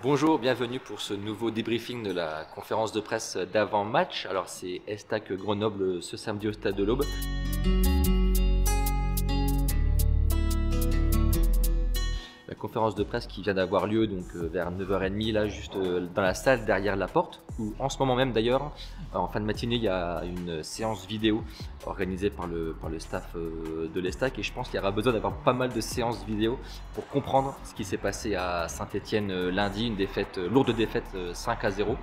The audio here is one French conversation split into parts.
Bonjour, bienvenue pour ce nouveau débriefing de la conférence de presse d'avant-match. Alors c'est Estac Grenoble ce samedi au Stade de l'Aube. La conférence de presse qui vient d'avoir lieu donc vers 9h30 là juste dans la salle derrière la porte, où en ce moment même d'ailleurs en fin de matinée il y a une séance vidéo organisée par le staff de l'Estac, et je pense qu'il y aura besoin d'avoir pas mal de séances vidéo pour comprendre ce qui s'est passé à Saint-Étienne lundi, une lourde défaite 5-0.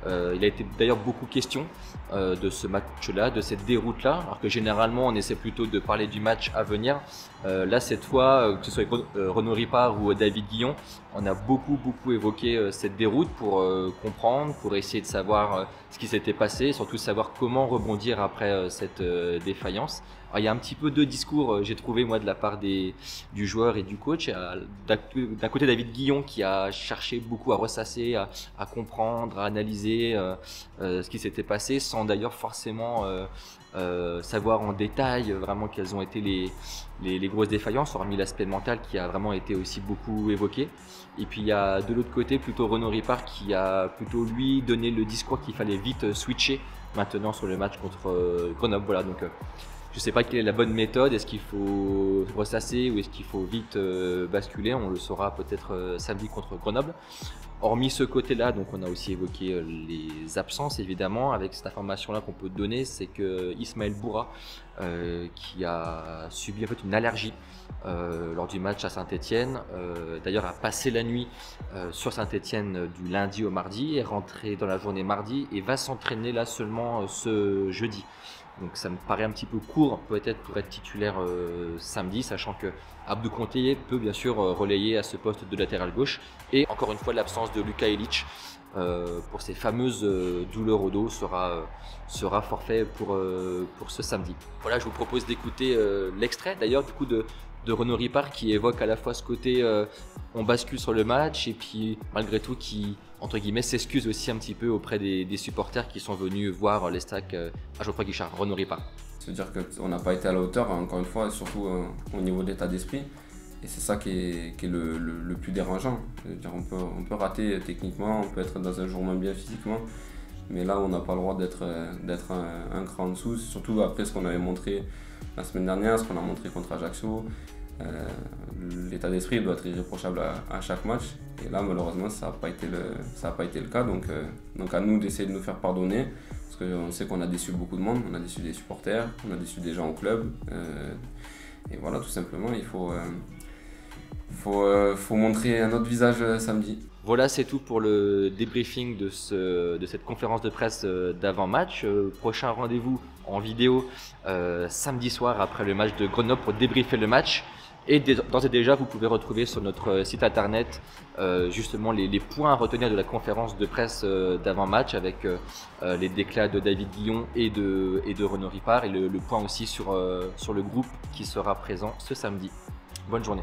Il a été d'ailleurs beaucoup question de ce match-là, de cette déroute-là, alors que généralement on essaie plutôt de parler du match à venir. Là cette fois, que ce soit Renaud Ripart ou David Guillon, on a beaucoup évoqué cette déroute pour comprendre, pour essayer de savoir ce qui s'était passé, surtout savoir comment rebondir après cette défaillance. Alors, il y a un petit peu deux discours, j'ai trouvé moi, de la part du joueur et du coach. D'un côté David Guillon qui a cherché beaucoup à ressasser, à comprendre, à analyser ce qui s'était passé, sans d'ailleurs forcément savoir en détail vraiment quelles ont été les grosses défaillances, hormis l'aspect mental qui a vraiment été aussi beaucoup évoqué. Et puis il y a de l'autre côté plutôt Renaud Ripart qui a plutôt lui donné le discours qu'il fallait vite switcher maintenant sur le match contre Grenoble. Voilà, donc je ne sais pas quelle est la bonne méthode, est-ce qu'il faut ressasser ou est-ce qu'il faut vite basculer, on le saura peut-être samedi contre Grenoble. Hormis ce côté-là, donc on a aussi évoqué les absences évidemment. Avec cette information-là qu'on peut donner, c'est que Ismaël Boura, qui a subi en fait une allergie lors du match à Saint-Étienne, d'ailleurs a passé la nuit sur Saint-Étienne du lundi au mardi, est rentré dans la journée mardi et va s'entraîner là seulement ce jeudi. Donc ça me paraît un petit peu court peut-être pour être titulaire samedi, sachant que Abdou Conté peut bien sûr relayer à ce poste de latéral gauche. Et encore une fois, l'absence de Luka Ilić pour ces fameuses douleurs au dos sera forfait pour ce samedi. Voilà, je vous propose d'écouter l'extrait d'ailleurs du coup de Renaud Ripart qui évoque à la fois ce côté on bascule sur le match et puis malgré tout qui entre guillemets s'excuse aussi un petit peu auprès des supporters qui sont venus voir l'Estac à Geoffroy Guichard. Renaud Ripart. C'est-à-dire qu'on n'a pas été à la hauteur, encore une fois, surtout au niveau de l'état d'esprit. Et c'est ça qui est le plus dérangeant. C'est-à-dire on peut rater techniquement, on peut être dans un jour moins bien physiquement, mais là on n'a pas le droit d'être un cran en dessous, surtout après ce qu'on avait montré la semaine dernière, ce qu'on a montré contre Ajaccio. L'état d'esprit doit être irréprochable à chaque match, et là malheureusement ça n'a pas été le cas, donc à nous d'essayer de nous faire pardonner, parce qu'on sait qu'on a déçu beaucoup de monde, on a déçu des supporters, on a déçu des gens au club, et voilà, tout simplement il faut montrer un autre visage samedi. Voilà, c'est tout pour le débriefing de cette conférence de presse d'avant-match. Prochain rendez-vous en vidéo samedi soir après le match de Grenoble pour débriefer le match. Et d'ores et déjà, vous pouvez retrouver sur notre site internet justement les points à retenir de la conférence de presse d'avant-match avec les déclats de David Guillon et de Renaud Ripart, et le point aussi sur le groupe qui sera présent ce samedi. Bonne journée.